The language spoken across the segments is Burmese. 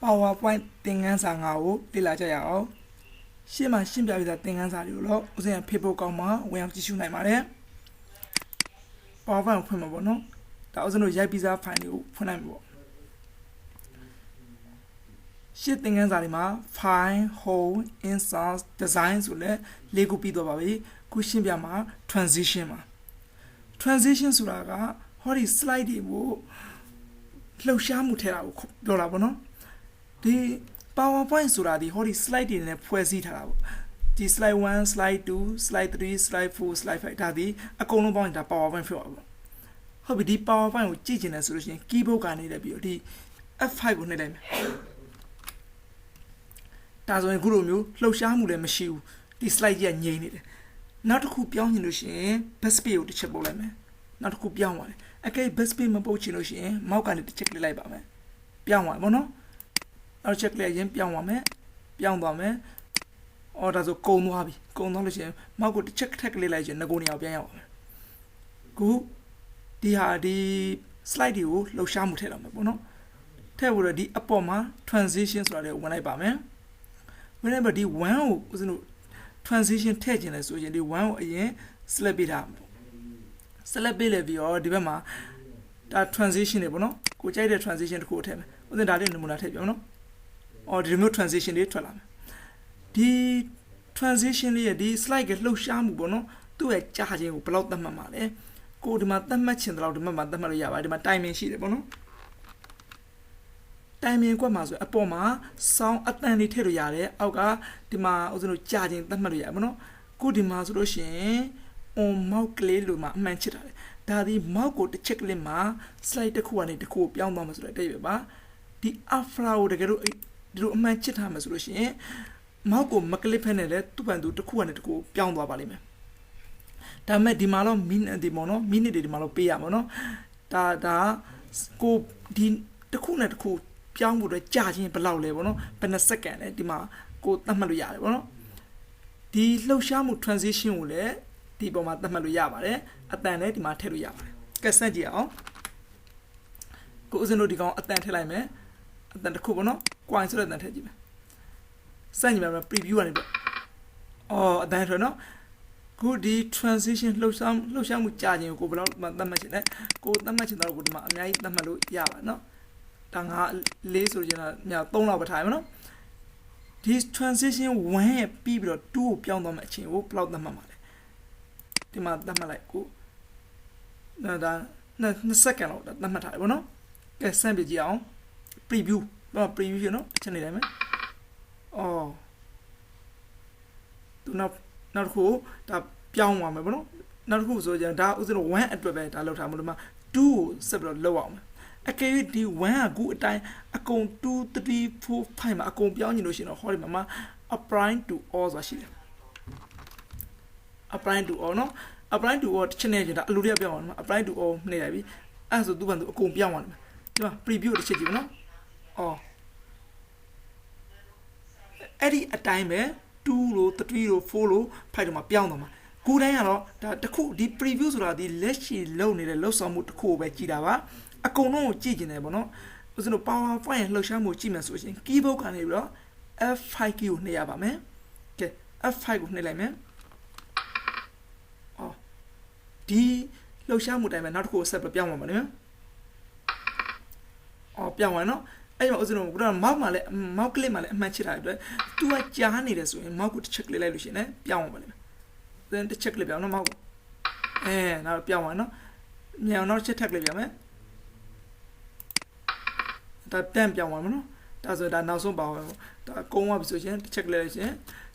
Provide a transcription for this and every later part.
PowerPoint သင်ခန်းစာ9ကိုလေ့လာကြရအောင်ရှေ့မှာရှင်းပြပေးတဲ့သင်ခန်းစာတွေကိုတော့ဦးဇင်း Facebook ကောင်းမှာဝင်အောင်ကြည့်ရှုနိုင်ပါတယ် PowerPoint ကိုဖွင့်မှာပေါ့နော်ဒါဦးဇင်းတို့ရိုက်ပြီးသား file တွေကိုဖွင့်နိုင်မှာပေါ့ရှေ့သင်ခန်းစာတွေမှာ file home insert design ဆိုလဲလေးခုပြီးတော့ပါပြီခုရှင်းပြမှာ transition မှာ transition ဆိုတာကဟောဒီ slide တွေကိုလှုပ်ရှားမှုထဲတာကိုပြောတာပေါ့နော်ဒီ PowerPoint ဆိုတာဒီဟောဒီ slide တွေနဲ့ဖွဲ့စည်းထားတာပေါ့ဒီ slide 1 slide 2 slide 3 slide 4 slide 5ဒါဒီအကုန်လုံးပေါင်းရင်ဒါ PowerPoint ဖြစ်ပါပေါ့ဟုတ်ပြီဒီ PowerPoint ကိုကြည့်ချင်တယ်ဆိုလို့ရှိရင် keyboard ကနေလည်းပြီးတော့ဒီ F5 ကိုနှိပ်လိုက်မယ်ဒါဆိုရင်ခုလိုမျိုးလှုပ်ရှားမှုလည်းမရှိဘူးဒီ slide ကြီးကငြိမ်နေတယ်နောက်တစ်ခုပြောင်းချင်လို့ရှိရင် backspace ကိုတစ်ချက်ပုတ်လိုက်မယ်နောက်တစ်ခုပြောင်းသွားတယ်အကဲ backspace မပုတ်ချင်လို့ရှိရင် mouse ကနေတစ်ချက်ကလစ်လိုက်ပါမယ်ပြောင်းသွားပါတော့နောက်ချက်ကလစ်ရင်ပြောင်းသွားမယ်ပြောင်းသွားမယ်အော်ဒါဆိုကုံသွားပြီကုံသွားလို့ရှိရင် mouse ကိုတစ်ချက်ထက်ကလစ်လိုက်ရင်ငကိုနေအောင်ပြန်ရောက်ပါမယ်ခုဒီဟာဒီ slide တွေကိုလှုပ်ရှားမှုထည့်တော့မယ်ပေါ့နော်ထည့်ဖို့တော့ဒီအပေါ်မှာ transition ဆိုတာလေးကိုဝင်လိုက်ပါမယ်ဝင်လိုက်ပါဒီ1ကိုဦးဇင်းတို့ transition ထည့်ခြင်းလဲဆိုရင်ဒီ1ကိုအရင် select ပေးထားမှာပေါ့ select ပေးလဲပြီးတော့ဒီဘက်မှာဒါ transition တွေပေါ့နော်ကိုကြိုက်တဲ့ transition တစ်ခုကိုထည့်မယ်ဦးဇင်းဒါလေးနမူနာထည့်ပြအောင်နော်အော်ဒီမျိုး transition တွေထွက်လာမယ်ဒီ transition လေးရဲ့ဒီ slide ကလှုပ်ရှားမှုပေါ့နော်သူ့ရဲ့ကြာခြင်းကိုဘယ်လောက်သတ်မှတ်မှာလဲကိုဒီမှာသတ်မှတ်ခြင်းတော့ဒီမှာသတ်မှတ်လို့ရပါတယ်ဒီမှာ timing ရှိတယ်ပေါ့နော် timing ကွက်မှာဆိုအပေါ်မှာ sound အတန်တွေထည့်လို့ရတယ်အောက်ကဒီမှာဦးဇင်းတို့ကြာခြင်းသတ်မှတ်လို့ရတယ်ပေါ့နော်ခုဒီမှာဆိုလို့ရှိရင် on mouse ကလေးလို့မှအမှန်ချစ်တာလေဒါဒီ mouse ကိုတစ်ချက်ကလေးမှာ slide တစ်ခုကနေတစ်ခုကိုပြောင်းသွားမှာဆိုတော့တိတ်ပဲပါဒီ afra ကိုတကယ်လို့ဒီလိုအမှန်ချစ်ထားမှာဆိုလို့ရှိရင် mouse ကိုမကလစ်ဖက်နဲ့လေသူ့ပန်သူတစ်ခုကနေတစ်ခုပြောင်းသွားပါလိမ့်မယ်ဒါမဲ့ဒီမှာတော့ minute ဒီပေါ့နော် minute တွေဒီမှာတော့ပေးရမှာနော်ဒါကိုဒီတစ်ခုနဲ့တစ်ခုပြောင်းဖို့တော့ကြာချင်းဘယ်လောက်လဲပေါ့နော်ဘယ်နှစက္ကန့်လဲဒီမှာကိုသတ်မှတ်လို့ရတယ်ပေါ့နော်ဒီလှုပ်ရှားမှု transition ကိုလည်းဒီပုံမှာသတ်မှတ်လို့ရပါတယ်အတန်လည်းဒီမှာထည့်လို့ရပါတယ်ကဲစမ်းကြည့်အောင်ကိုဦးဇင်းတို့ဒီကောင်အတန်ထည့်လိုက်မယ်အတန်တစ်ခုပေါ့နော် coin ဆိုတဲ့အတန်ထည့်ကြည့်မယ်စမ်းကြည့်မယ် preview ကနေပေါ့အော်အတန်ထည့်နော်ခုဒီ transition လှုပ်ရှားမှုကြာခြင်းကိုဘယ်လောက်မှသတ်မှတ်ချင်လဲကိုသတ်မှတ်ချင်တော့ကိုဒီမှာအများကြီးသတ်မှတ်လို့ရပါနော်ဒါငါ၄ဆိုရင်တော့ည3လောက်ပဲထားရမယ်နော်ဒီ transition 1ရဲ့ပြီးပြီးတော့2ကိုပြောင်းသွားမယ့်အချိန်ကိုဘယ်လောက်သတ်မှတ်မှာလဲဒီမှာသတ်မှတ်လိုက်ကိုဒါ2စက္ကန့်လောက်သတ်မှတ်ထားတယ်ပေါ့နော်ကဲစမ်းပြကြည့်အောင် preview တော့ preview ရနော်ချက်နေတိုင်းမယ်အော်သူနောက်တစ်ခုဒါပြောင်းသွားမယ်ပေါ့နော်နောက်တစ်ခုဆိုရင်ဒါဥစဉ်1အတွက်ပဲဒါလောက်ထားမလို့မှာ2ကိုဆက်ပြီးတော့လောက်အောင်မယ်အကယ်၍ဒီ1ကခုအတိုင်းအကုန်2 3 4 5မှာအကုန်ပြောင်းနေလို့ရှိရင်တော့ဟောဒီမှာ apply to all ဆိုတာရှိတယ် apply to all နော် apply to all တစ်ချက်နဲ့ကျဒါအလိုတည်းပြောင်းအောင်နော် apply to all နှိပ်လိုက်ပြီအဲ့ဆိုသူ့ဘန်သူအကုန်ပြောင်းသွားတယ်ဒီမှာ preview တစ်ချက်ကြည့်ပါနော်အော်အဲ့ဒီအတိုင်းပဲ2လို့3လို့4လို့5လို့မှာပြောင်းသွားမှာကိုယ်တိုင်းကတော့ဒါတစ်ခုဒီ preview ဆိုတာဒီလက်ရှိလုံနေတဲ့လောက်ဆောင်မှုတစ်ခုကိုပဲကြည့်တာပါအကုန်လုံးကိုကြည့်ကျင်တယ်ပေါ့နော်ဥစဉ်တို့ PowerPoint ရဲ့လှုပ်ရှားမှုကြည့်မယ်ဆိုရင် keyboard ကနေပြီးတော့ F5 key ကိုနှိပ်ရပါမယ်ကဲ F5 ကိုနှိပ်လိုက်မယ်အော်ဒီလှုပ်ရှားမှုတိုင်းမှာနောက်တစ်ခုကိုဆက်ပြီးပြောင်းပါမယ်နော်အော်ပြောင်းသွားနော်အဲ့တော့ဥစဉ်တို့က mouse မှာလည်း mouse click မှာလည်းအမှန်ချစ်တာအတွက် तू ကကြားနေတယ်ဆိုရင် mouse ကိုတစ်ချက် click လိုက်လို့ရှိရင်လည်းပြောင်းသွားပါလိမ့်မယ်then တစ်ချက် click ပြောင်းနော် mouse နောက်ပြောင်းသွားနော်မြန်အောင်နောက်တစ်ချက်ထပ် click ပြောင်းမယ်ဒါတန်ပြောင်းသွားမှာနော်ဒါဆိုဒါနောက်ဆုံးပါပဲဒါကုန်းသွားပြီဆိုရင်တစ်ချက်ကလေးလိုက်ရင်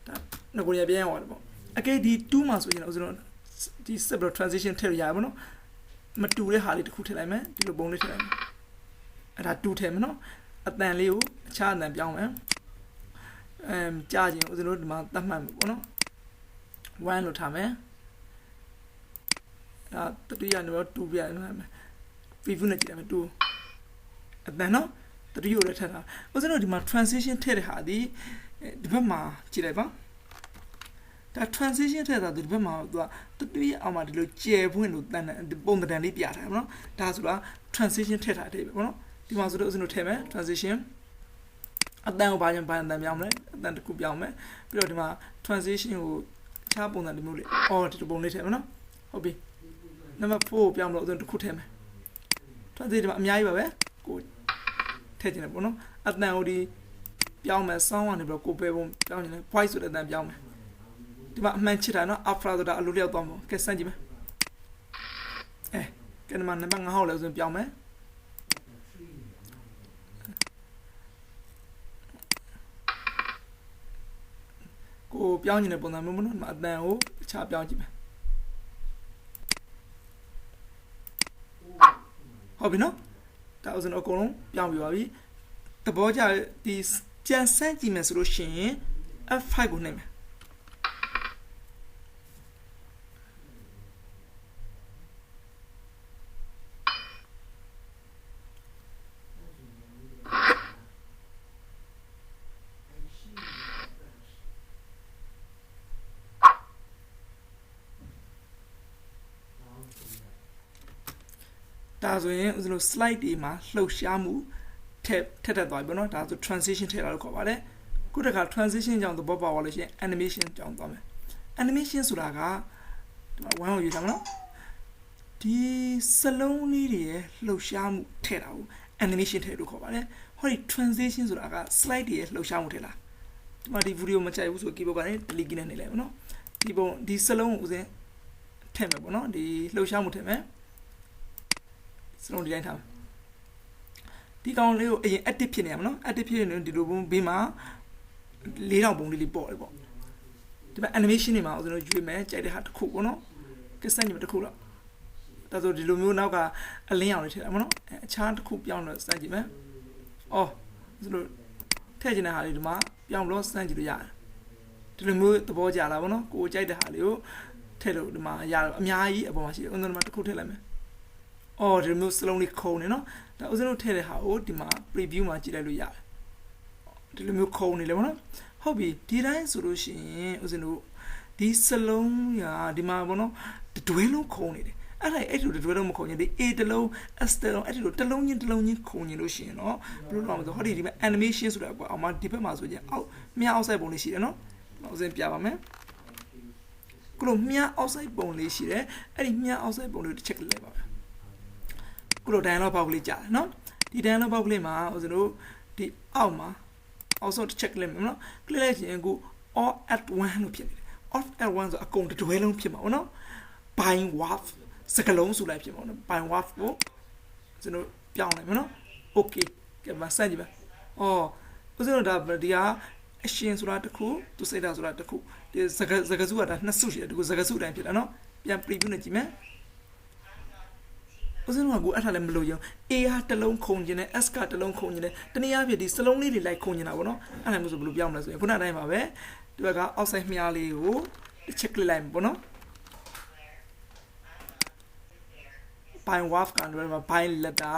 ဒါငကိုရပြန်ရောက်သွားတယ်ပေါ့အကဲဒီ2မှာဆိုရင်ဦးဇင်းတို့ဒီ set transition ထည့်ရရပါတော့မတူတဲ့ဟာလေးတစ်ခုထည့်လိုက်မယ်ဒီလိုပုံလေးထည့်လိုက်မယ်အဲ့ဒါ2ထည့်မယ်နော်အတန်လေးကိုအခြားအတန်ပြောင်းမယ်ကြာခြင်းဦးဇင်းတို့ဒီမှာသတ်မှတ်မယ်ပေါ့နော်1လို့ထားမယ်တတိယနေတော့2ပြရမယ် preview နဲ့ကြည့်ရမယ်2အတန်နော်တတိယလည်းထည့်တာဦးဇင်းတို့ဒီမှာ transition ထည့်တဲ့ဟာဒီဘက်မှာကြည့်လိုက်ပါဒါ transition ထည့်တာဒီဘက်မှာသူကတတိယအောင်မှာဒီလိုကျယ်ဖွင့်လို့တန်ပုံတန်လေးပြထားတယ်နော်ဒါဆိုတာ transition ထည့်တာတဲ့ပဲပေါ့နော်ဒီမှာဆိုတော့ဦးဇင်းတို့ထည့်မယ် transition အတန်ကိုဘာကြောင့်ဘာအတန်ပြောင်းမလဲအတန်တစ်ခုပြောင်းမယ်ပြီးတော့ဒီမှာ transition ကိုခြားပုံစံတစ်မျိုးလေးအော်ဒီပုံလေးထည့်မယ်နော်ဟုတ်ပြီနံပါတ်4ကိုပြောင်းလို့တစ်ခုထည့်မယ် transition ဒီမှာအများကြီးပါပဲကိုထည့်ချင်တယ်ပေါ့နော်အတန်ကိုဒီပြောင်းမယ် sound ကနေပြီးတော့ကိုပဲပုံပြောင်းချင်တယ် voice ဆိုတဲ့အတန်ပြောင်းမယ်ဒီမှာအမှန်ချစ်တာနော် after ဆိုတာအလိုလျောက်သွားမှာကဲစမ်းကြည့်မယ်ကဲဒီမှာနံပါတ်5ဟောက်လည်းဆိုပြောင်းမယ်ကိုပြောင်းချင်တဲ့ပုံစံမျိုးမနော်ဒီမှာအတန်ကိုအခြားပြောင်းကြည့်မယ်ဟုတ်ပြီနော်ဒါဥစဉ်အကုန်လုံးပြောင်းပြပါပြီသဘောကျဒီပြန်စမ်းကြည့်မယ်ဆိုလို့ရှိရင် F5 ကိုနှိပ်မယ်ဒါဆိုရင်ဥစဉ်လို့ slide ဒီမှာလှုပ်ရှားမှုထက်သွားပြီပေါ့နော်ဒါဆို transition ထည့်တာလို့ခေါ်ပါတယ်ခုတခါ transition ကြောင့်သဘောပေါက်သွားလို့ရှိရင် animation ကြောင့်သွားမယ် animation ဆိုတာကဒီမှာ1ကိုယူထားမှာနော်ဒီစလုံးလေးတွေရဲ့လှုပ်ရှားမှုထည့်တာကို animation ထည့်လို့ခေါ်ပါတယ်ဟောဒီ transition ဆိုတာက slide တွေရဲ့လှုပ်ရှားမှုထည့်လားဒီမှာဒီ video မကြိုက်ဘူးဆို keyboard ကနေ delete နဲ့နေလိုက်ပါနော်ဒီစလုံးကိုဥစဉ်ထည့်မယ်ပေါ့နော်ဒီလှုပ်ရှားမှုထည့်မယ်စလုံးဒီတိုင်းထားဒီကောင်လေးကိုအရင် active ဖြစ်နေရမှာနော် active ဖြစ်နေဒီလိုပုံဘေးမှာ4000ပုံလေးပေါ့လေပေါ့ဒီမှာ animation တွေမှာကျွန်တော်ရွေးမယ်ကြိုက်တဲ့ဟာတစ်ခုပေါ့နော်ကစမ်းကြည့်မယ်တစ်ခုတော့ဒါဆိုဒီလိုမျိုးနောက်ကအလင်းရောင်လေးထည့်တာပေါ့နော်အခြားတစ်ခုပြောင်းလို့စမ်းကြည့်မယ်အော်ဒီလိုထည့်ချင်တဲ့ဟာလေးဒီမှာပြောင်းလို့စမ်းကြည့်လို့ရတယ်ဒီလိုမျိုးသဘောကျလာပေါ့နော်ကိုကြိုက်တဲ့ဟာလေးကိုထည့်လို့ဒီမှာရတယ်အများကြီးအပေါ်မှာရှိတယ်ဥစဉ်ဒီမှာတစ်ခုထည့်လိုက်မယ်အော်ဒီမျိုးစလုံးလေးခုံနေနော်ဒါဥစဉ်တို့ထည့်တဲ့ဟာကိုဒီမှာ preview မှာကြည့်လိုက်လို့ရတယ်ဒီလိုမျိုးခုံနေလေပေါ့နော်ဟုတ်ပြီဒီတိုင်းဆိုလို့ရှိရင်ဥစဉ်တို့ဒီစလုံးရာဒီမှာပေါ့နော်တတွဲလုံးခုံနေတယ်အဲ့ဒါတတွဲလုံးမခုံရင်ဒီ A တလုံး S တလုံးအဲ့ဒီလိုတလုံးချင်းခုံနေလို့ရှိရင်နော်ဘယ်လိုလုပ်မလဲဆိုဟောဒီမှာ animation ဆိုတာကွာအောင်မဒီဘက်မှာဆိုရင်အောက်မြအောက်ဆိုင်ပုံလေးရှိတယ်နော်ဥစဉ်ပြပါမယ်ကလို့မြအောက်ဆိုင်ပုံလေးရှိတယ်အဲ့ဒီမြအောက်ဆိုင်ပုံလေးကိုတစ်ချက်လိုက်ပါမယ်ခုလို dialog box လေးကြာတယ်နော်ဒီ dialog box လေးမှာဥစဉ်တို့ဒီအောက်မှာအောက်ဆုံးတစ်ချက်လိုက်မယ်နော် click လိုက်ရင်ကို all at one လို့ဖြစ်နေတယ် all at one ဆိုအကုန်တစ်တွဲလုံးဖြစ်မှာပေါ့နော် by warp စကလုံးဆိုလိုက်ဖြစ်မှာနော် by warp ကိုကျွန်တော်ပြောင်းလိုက်မယ်နော် okay ကဲမစမ်းကြည့်ပါအော်ဥစဉ်တို့ဒါဒီဟာအရှင်ဆိုတာတစ်ခုသူစိတ်ဓာတ်ဆိုတာတစ်ခုဒီစကားစုကဒါနှစ်စုရှိတယ်ဒီကိုစကားစုတိုင်းဖြစ်တာနော်ပြန် preview နဲ့ကြည့်မယ်ဥစဉ်ကကိုအဲ့ထားလည်းမလို့ရော A ဟာတစ်လုံးခုံကျင်တယ် S ကတစ်လုံးခုံကျင်တယ်တနည်းအားဖြင့်ဒီစလုံးလေးတွေလိုက်ခုံကျင်တာပေါ့နော်အဲ့ဒါမျိုးဆိုဘယ်လိုပြောင်းမလဲဆိုရင်ခုနအတိုင်းပါပဲဒီဘက်က outside မြားလေးကိုတစ်ချက် click လိုက်မယ်ပေါ့နော် by warp ကနေမှာ by letter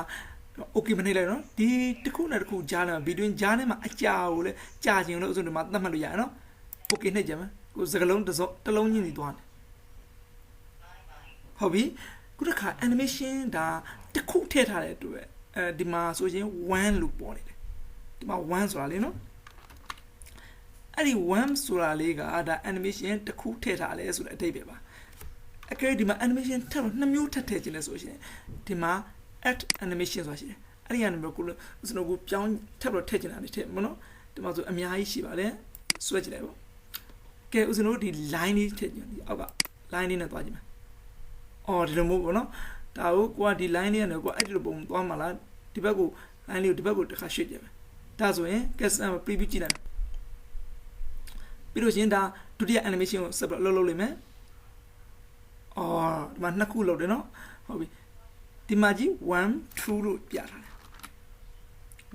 okay မနေလိုက်နော်ဒီတစ်ခုနဲ့တစ်ခုကြားနေမှာ between ကြားနေမှာအကြာကိုလေကြာခြင်းလို့ဥစဉ်ဒီမှာသတ်မှတ်လို့ရတယ်နော် okay နှိပ်ကြမယ်ကိုစကလုံးတစ်လုံးချင်းစီသွားတယ်ဟုတ်ပြီခုတစ်ခါ animation ဒါတစ်ခုထည့်ထားတဲ့အတွက်ဒီမှာဆိုရင်1လို့ပေါ်နေတယ်ဒီမှာ1ဆိုတာလေနော်အဲ့ဒီ1ဆိုတာလေးကဒါ animation တစ်ခုထည့်ထားလဲဆိုတဲ့အဓိပ္ပာယ်ပါအကယ်ဒီမှာ animation ထပ်လို့နှစ်မျိုးထပ်ထည့်ခြင်းလဲဆိုရှင်ဒီမှာ add animation ဆိုတာရှိတယ်အဲ့ဒီကနေမျိုးကိုစနိုကိုပြောင်းထပ်လို့ထည့်ခြင်းတာလေးထည့်မနော်ဒီမှာဆိုအများကြီးရှိပါတယ်ဆွဲကြည့်လိုက်ပေါ့ကဲဥစနိုဒီ line လေးထည့်ခြင်းဒီအောက်က line လေးနဲ့သွားကြည့်မယ်အော်ဒီလိုမျိုးပေါ့နော်ဒါကိုကိုကဒီ line လေးကနေကိုအဲ့ဒီလိုပုံသွားမှာလားဒီဘက်ကို line လေးကိုဒီဘက်ကိုတစ်ခါရွှေ့ကြည့်မယ်ဒါဆိုရင် custom preview ကြည့်လိုက်ပြီးလို့ရှင်ဒါဒုတိယ animation ကိုဆက်ပြီးလှုပ်လိုက်မယ်အော်ဒီမှာနှစ်ခုလှုပ်တယ်နော်ဟုတ်ပြီဒီမှာကြီး1 2လို့ပြထားတယ်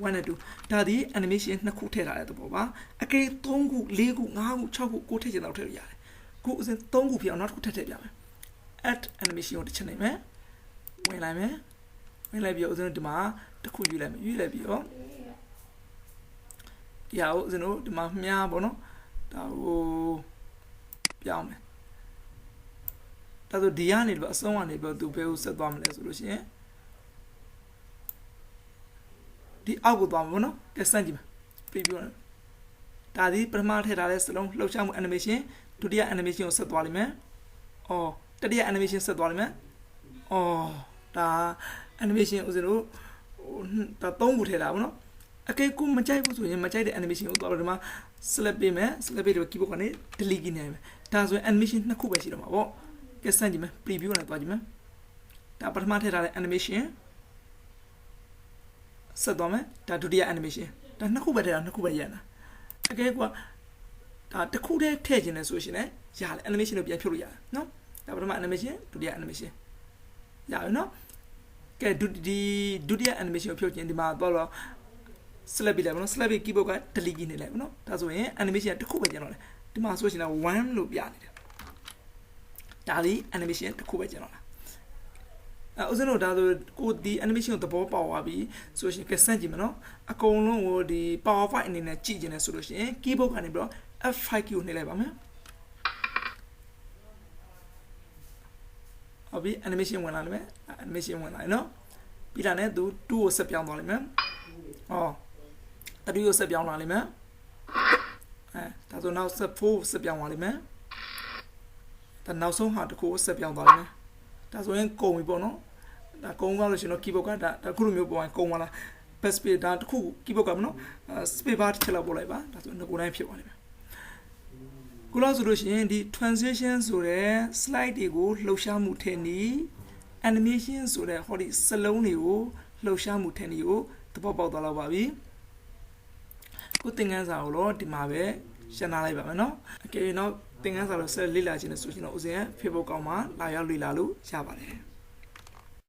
1 and 2ဒါဒီ animation နှစ်ခုထည့်ထားတဲ့သဘောပါအကယ်3ခု4ခု5ခု6ခုကိုထည့်ချင်တော့ထည့်လို့ရတယ်ခုအစဉ်3ခုဖြစ်အောင်နောက်တစ်ခုထည့်ပြမယ် add animation ကိုတစ်ချက်နေမယ်ဝင်လိုက်မယ်ဝင်လိုက်ပြီးတော့ဥစဉ်ဒီမှာတစ်ခုယူလိုက်မယ်ယူလိုက်ပြီးတော့ဒီဟာကိုဥစဉ်တို့ဒီမှာမြားပေါ့နော်ဒါကိုပြောင်းမယ်ဒါဆိုဒီကနေပြီးအဆုံးကနေပြီးသူဘယ်ကိုဆက်သွားမလဲဆိုလို့ရှိရင်ဒီအောက်ကိုသွားမှာပေါ့နော်ကဲစမ်းကြည့်မယ် preview ဒါဒီပထမထည့်ထားတဲ့စလုံးလှုပ်ရှားမှု animation ဒုတိယ animation ကိုဆက်သွားလိမ့်မယ်အော်တတိယ animation ဆက်သွားလိမ့်မယ်အော်ဒါ animation ဦးဇင်းတို့ဒါ3ခုထည့်တာဗောနော်အကဲကိုမကြိုက်ဘူးဆိုရင်မကြိုက်တဲ့ animation ကိုသွားတော့ဒီမှာ select ပေးမယ် select ပေးတော့ keyboard ကနေ delete နေမယ်ဒါဆိုရင် animation နှစ်ခုပဲရှိတော့မှာဗောကဲစမ်းကြည့်မယ် preview နဲ့သွားကြည့်မယ်ဒါပထမထည့်ထားတဲ့ animation ဆက်သွားမယ်ဒါဒုတိယ animation ဒါနှစ်ခုပဲထည့်တာနှစ်ခုပဲရတာအကဲကွာဒါတစ်ခုတည်းထည့်ခြင်းလဲဆိုရှင်လည်းရတယ် animation ကိုပြန်ဖြုတ်လို့ရတယ်နော်ဒါပထမ animation ဒုတိယ animation ရပြီနော်ကဲဒုတိယ animation ကိုဖြုတ်ခြင်းဒီမှာတော့ select ပေးလိုက်ပါနော် select ပေး keyboard က delete နေလိုက်ပါနော်ဒါဆိုရင် animation တစ်ခုပဲကျန်တော့တယ်ဒီမှာဆိုရှင်လည်း1လို့ပြနေတယ်ဒါဒီ animation တစ်ခုပဲကျန်တော့လားဦးဇင်းတို့ဒါဆိုကိုဒီ animation ကိုသဘောပေါက်သွားပြီဆိုရှင်ကစမ်းကြည့်မယ်နော်အကုန်လုံးကိုဒီ powerpoint အနေနဲ့ကြည့်ကျင်တယ်ဆိုလို့ရှိရင် keyboard ကနေပြီးတော့ F5 key ကိုနှိပ်လိုက်ပါမယ်ဟုတ်ပြီ animation ဝင်လာလိမ့်မယ် animation ဝင်လာပြီနော်ပြီးတာနဲ့သူ2ကိုဆက်ပြောင်းသွားလိမ့်မယ်ဟော3ကိုဆက်ပြောင်းလာလိမ့်မယ်ဒါဆိုနောက်4ကိုဆက်ပြောင်းသွားလိမ့်မယ်ဒါနောက်ဆုံးဟာတစ်ခုကိုဆက်ပြောင်းသွားလိမ့်မယ်ဒါဆိုရင်ကုန်ပြီပေါ့နော်ဒါကုန်သွားလို့ရှိရင်တော့ keyboard ကဒါခုလိုမျိုးပေါ်ရင်ကုန်သွားလား best space ဒါတစ်ခု keyboard ကမနော် space bar တစ်ချက်လောက်ပို့လိုက်ပါဒါဆိုငကိုတိုင်းဖြစ်သွားလိမ့်မယ်ခုလောက်ဆိုလို့ရှိရင်ဒီ transition ဆိုတဲ့ slide တွေကိုလှုပ်ရှားမှုထည့်နည်း animation ဆိုတဲ့ဟောဒီစလုံးတွေကိုလှုပ်ရှားမှုထည့်နည်းကိုသဘောပေါက်သွားတော့ပါပြီခုသင်ခန်းစာကိုတော့ဒီမှာပဲရှင်းထားလိုက်ပါမယ်နော်အကယ်၍တော့သင်ခန်းစာလို့ဆက်လေ့လာခြင်းနဲ့ဆိုရှင်တော့ဦးဇင်ရဲ့ Facebook ကောင်မှာလာရောက်လေ့လာလို့ရပါတယ်